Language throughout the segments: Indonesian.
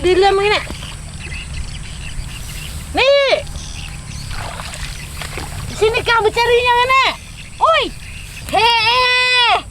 di dalam ini. Nih. Sini kau bercarinya ini. Oi. Hei.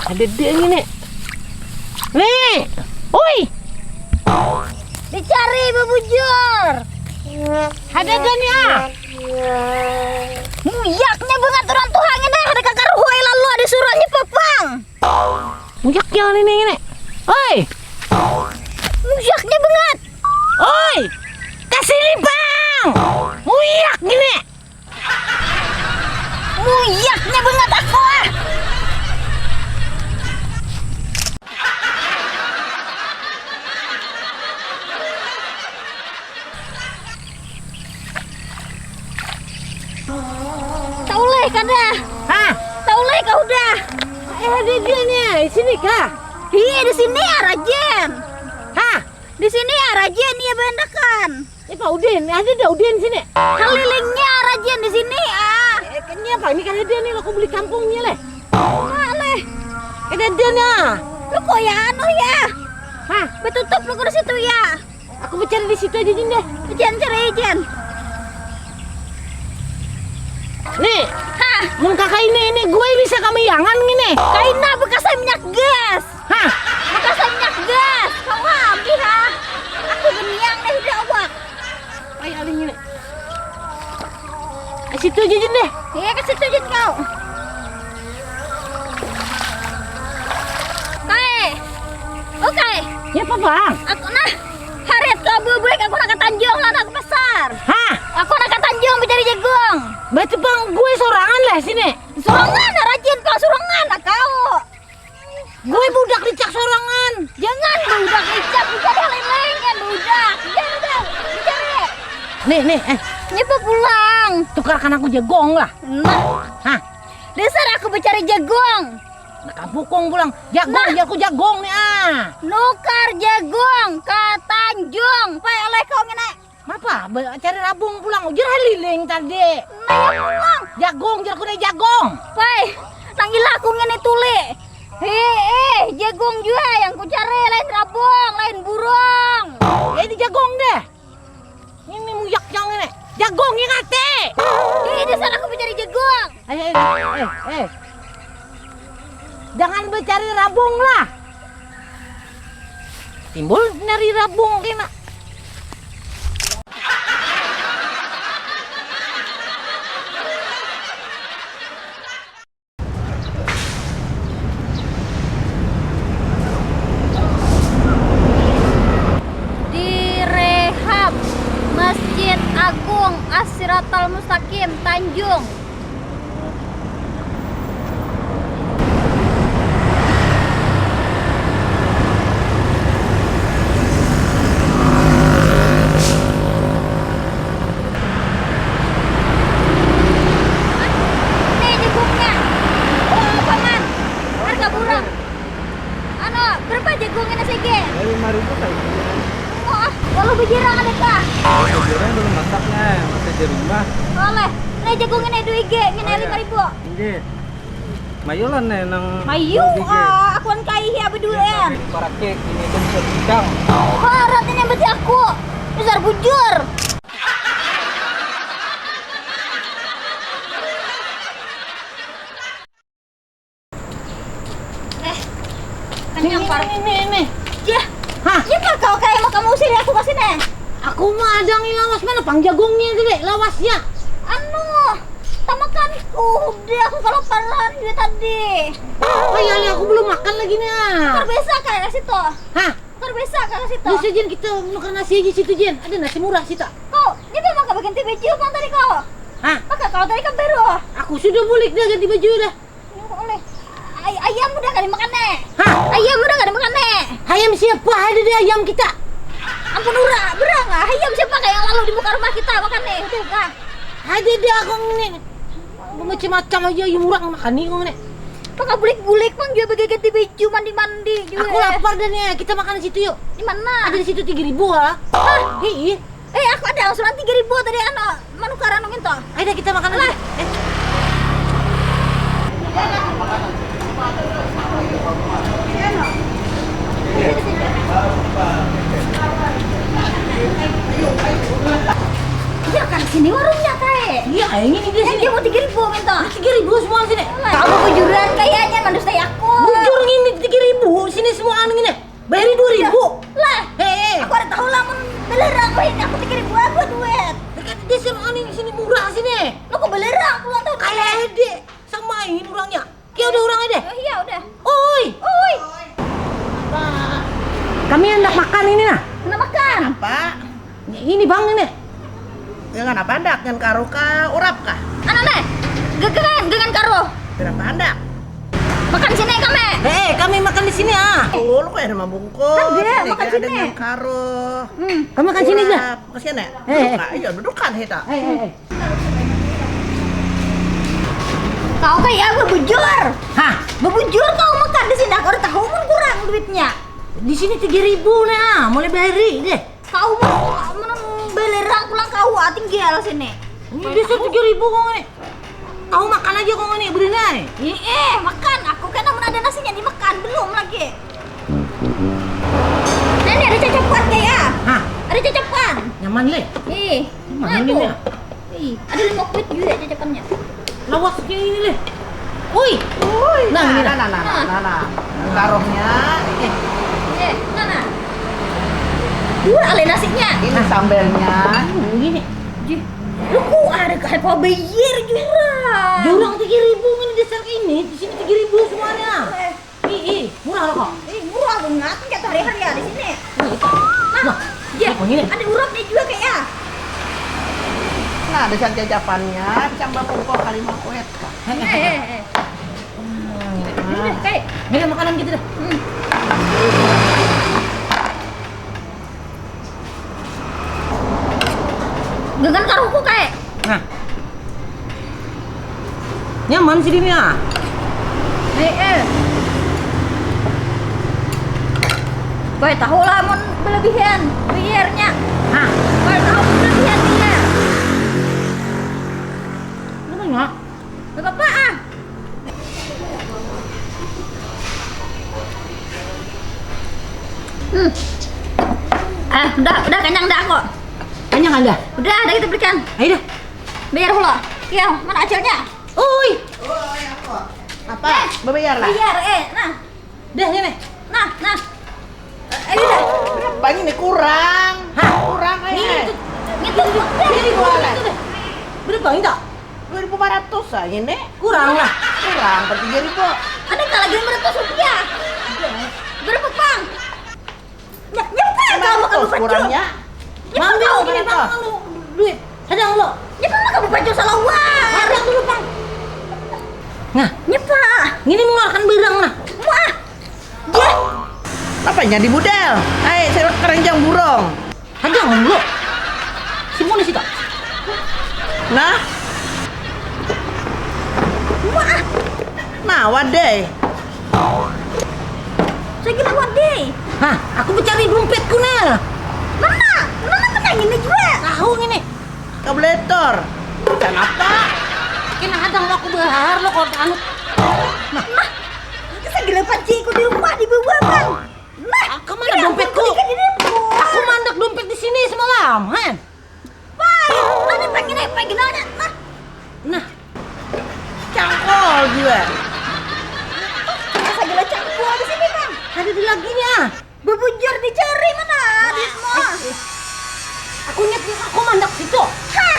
Ada dia ini. Nih. Oi. Dicari bebujur. Ada dia nih ah. Muyaknya banget orang Tuhan ini. Ada kakak ruhai lalu ada suratnya papang. Muyaknya ini. Oi. Muyaknya banget. Oi. Kasih nih bang. Muyak gini. Muyaknya banget aku ah. Tauleh kada. Hah? Tauleh kau udah. Ada dia nih. Di sini kah? Iya di sini ya Rajen. Hah? Di sini ya Rajen ya bendakan. Pak Udin, ada dah Udin sini. Kelilingnya Rajen di sini ah. Kayaknya apa? Ini kan ada nih, aku beli kampungnya leh. Maleh. Ada dia nih. Lu kok ya anu ya? Hah? Betutup lu ke situ ya. Aku bercari di situ aja Jin deh. Jen cari Jen. Nih, Hah? mun kakak ini gue bisa kami yangan gini. Kaina bekas minyak gas. Hah? Bekas minyak gas. Kau habis ha? Aku geniang deh udah awak. Ayo aling ini. Ke situ aja Jin deh. Iya ke situ Jen kau. Oke. Ya apa bang? Aku nah harit kau bubuik aku nak ke Tanjung lah nak ke pasar. Hah? Aku nak ke Tanjung mencari jagung. Berarti bang gue sorangan lah sini. Surangan Rajin kau surangan lah kau. Gue budak dicak sorangan. Jangan budak licap budak yang lain-lain kan budak. Jangan cari. Nih, Nyepa pulang. tukarkan aku jagong lah. Nah, Hah? dasar aku mencari jagung. Nak pukung pulang. Jagong, aku jagong nih ah. Nukar jagung ke Tanjung. Pai oleh kau ngene. Apa? Cari rabung pulang. Ujar haliling tadi. Nah, pulang. Jagong, jar aku naik jagong. Pai, tanggil aku ngene tuli. Jagung juga yang ku cari lain rabung, lain burung. Ini jagong deh. Ini muyak yang ini. Jagong yang ngate. Dasar aku mencari jagung. Jangan bercari rabung lah. Timbul nyari rabung kena. Direhab Masjid Agung As-Siratal Mustaqim Tanjung. Nih jagungnya. Oh, paman. Harga murah. Ano, berapa jagungnya sege? 5.000 kayaknya. Oh, walau bejirang ada kah? Jujurnya belum masaknya, masih di rumah. Oleh, nih jagung ini 2 IG, ini 5.000. Ini mayulan nih nang Mayu, aku kan kaya apa dulu ya? para kek ini tuh bisa bidang. Harat ini berarti aku, besar bujur. Ini. Ya, Hah? ya kak kau kayak mau kamu usir aku ke sini? Aku mah ada nih lawas mana pang jagongnya itu deh, lawasnya. Anu, tamakanku, udah aku kalau parah dia tadi. Ayah, aku belum makan lagi nih. Terbesa kak ke situ. Hah? Terbesa kak ke situ. Bisa Jen kita makan nasi aja situ Jen. Ada nasi murah situ. Kau, ini memang kau bagian TV kan tadi kau? Hah? Maka kau tadi kan baru. Aku sudah balik dah ganti baju dah. Oleh. Ayam udah gak dimakan nih. Hah? Ayam udah gak dimakan nih. Ayam siapa? Ada di ayam kita. Ampun Ura, berang nggak? Ayam siapa kayak yang lalu di muka rumah kita makan nih? Udah kah? Ada di aku ini. Macam-macam aja ayam murah makan nih kau ini. Pakai bulik-bulik mang juga bagi ganti baju mandi-mandi juga. Aku lapar dan ya kita makan di situ yuk. Di mana? Ada di situ 3.000 ah. Hah? Iya. Aku ada angsuran 3.000 tadi anak manukaran nungin toh. Ayo kita makan lagi. Sini warungnya kayak. Iya, ini dia Yang sini. dia mau 3.000 minta. 3.000 semua sini. Kamu kejuran kayaknya manusia aku. Bujur ini 3.000. Sini semua anu ini. Bayari 2.000. Lah, Hei, aku ada tahu lah mun belerang kau ini aku 3.000 aku duit. dekat dia sama anu sini murah sini. Lu kok belerang pulang tahu Kayak Ede. Samain orangnya. Kayak udah orangnya deh. Oh, iya udah. Oi. Oi, Kami hendak makan ini nah. nak makan. Pak, Ini bang ini. dengan apa andak? Dengan karo ka urap kah? Anak gegan karo. Dengan apa andak? Makan sini kami. Kami makan di sini ah. Oh, lu kok ada mabungkus? Ada, makan Ada sini. dengan karo. Kami makan sini aja. urap. Kasihan ya? Eh. Duduk, iya dudukan heta. Kau kayak bebujur. Hah? Bebujur kau makan di sini. Aku udah tahu mun kurang duitnya. Di sini 3.000 nah. Mulai bayari deh. Kau mau belerang pulang kau tinggal sini. Ini bisa 3.000 kok ini. Kau makan aja kok ini beri nih. Makan. Aku kan namun ada nasinya dimakan belum lagi. Nenek ada cacapan kayak. Hah? Ada cacapan. Nyaman le. Mana ini tuh. ya? Ada 5 kuit juga cacapannya. Lawas kayak ini le. Woi. Nah, ini dah. Nah. Karohnya, Nana. Dua ale nasinya. ini sambelnya. Gini. Lu kok ada kayak apa bayar jurang. Jurang 3.000 ini dasar ini. Di sini 3.000 semuanya. Murah loh kok. Murah banget kayak hari-hari ya di sini. Nah, apa ini? Ada urapnya juga kayak ya. Nah, ada jajapannya, cambah pokok kali makuet kah? Ini kayak Ini makanan gitu dah. gegan karuku kayak. Nah. Nyaman sih ini ah. Baik tahu lah mun berlebihan bayarnya. Hah? Baik tahu berlebihan dia. Lu enggak? Gak apa-apa ah. Udah kenyang dah kok. Kenyang anda? Udah kita belikan. Ayo dah. Bayar pula. Iya, mana acaranya? Oi. Apa? Berbayar lah. Bayar, nah. Dah ini. Nah. Ayo dah. Berapa ini kurang? Hah? Kurang Ini kayaknya. Gitu. Ini boleh. Berapa ini tak? 2.400 ah ini. Kurang lah. Kurang per 3.000. Ada lagi 500 rupiah. Berapa, Bang? Nyampe kamu kamu baju. kurangnya. Ambil tahu gini berapa? bang, duit. Sedang lo. Nyampe kamu baju salah uang. Ada dulu bang. Nah, Nyampe. ini mengeluarkan birang nah. Wah. Dia. Apanya di budel? Saya keranjang burung. Ada nggak lo? Semua di situ. Nah, Wah. nah wadai. Saya kira wadih. Hah? Aku mencari dompetku nah. Mana menang ini juga. Tahu ini. Kabletor. Kenapa? Kena kadang lo aku behar lo kalau anu. Nah. Saya gila panciku di rumah di bawah, Bang. Nah, Kamu ada dompetku. Aku mandek dompet di sini semalam, Han. Baik. Nanti pengen aja. Nah. Nah, Cangkol juga. Saya gila campur di sini, Bang. ada di laginya. Bebujur dicari mana? Di semua. Aku ingat aku mandak situ. Hah?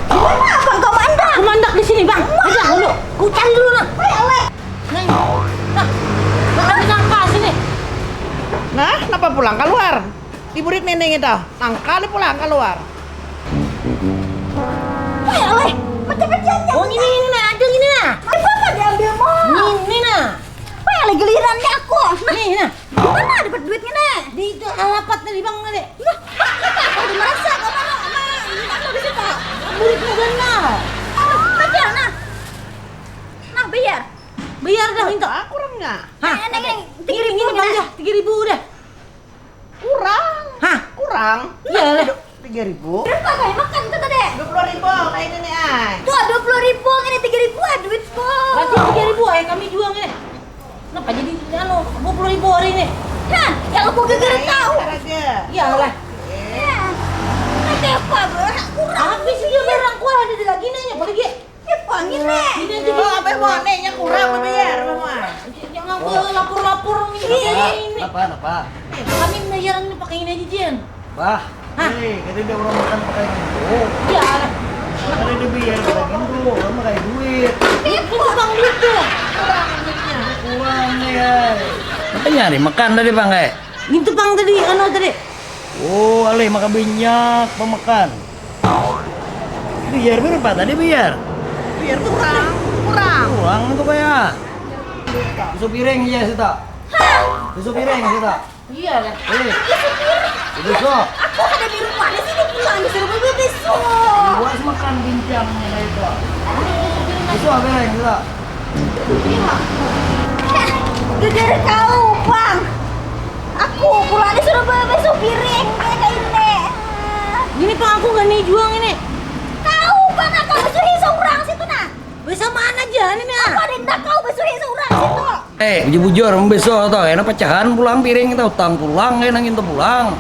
Gimana Bang kau mandang? Aku mandak di sini, Bang. Aja dulu. Ku cari dulu nah. Nah, ada nangka sini. Nah, kenapa pulang keluar? Diburit neneng itu. Nangkali pulang keluar. Macam-macamnya. Oh, ini nah, ada ini nah. Apa diambil mau? Ini nah. Apa yang lagi gilirannya aku? Nih nah. Mana dapat duitnya nih? Di itu alapat nih, Bang nih. Nah, aku udah merasa kau mana? Mana di situ? Muridnya benar. Bayar nah. Nah, bayar. Bayar dah minta. Ah, kurang nggak? Hah? Neng, Ini Bang dah, 3.000 udah. Kurang. Hah? Kurang. Iya lah. 3.000. Berapa kayak makan tuh tadi? 20.000 kayak ini nih, ay. Tuh 20.000, ini 3.000 duitku. Nanti 3.000 kami jual nih. Kenapa jadi anu 20.000 hari ini? Hah, yang aku gegara tahu. Aja. Iyalah. Ya. Nah, Kepa berak kurang. Habis dia barang ku ada di lagi nanya pergi. Kepa ngene. Ini aja Oh, apa mau nih yang kurang bayar apa mau? jangan ku lapor-lapor ini. Apa? Kami bayaran ini pakai ini aja Jen. Bah, Hah? jadi dia orang makan pakai gitu. Iya. Kalau dia biar pakai gitu, orang pakai duit. Itu bang duit tuh. Uang nih ya. Apa nyari makan tadi bang kayak? Gitu bang tadi, tadi. Oh, alih makan minyak, pemakan. Biar berapa tadi biar? Biar kurang. Uang itu kayak. Susu piring aja sih tak. Susu piring sih tak. Iya lah. Boleh. Besok. Aku ada di rumah di sini pulang disuruh bebe besok. Luas makan bincang kayak itu. Besok apa yang kita? Gara-gara kau, Bang. Aku pulang disuruh bebe besok piring kayak ini. Gini bang aku nggak nih juang ini. Kau, Bang, aku besuhi seorang situ nah. Bersamaan aja ini nah. Aku ada yang kau besuhi seorang situ. Bujur besok tau, enak pecahan pulang piring kita utang pulang, enak itu pulang.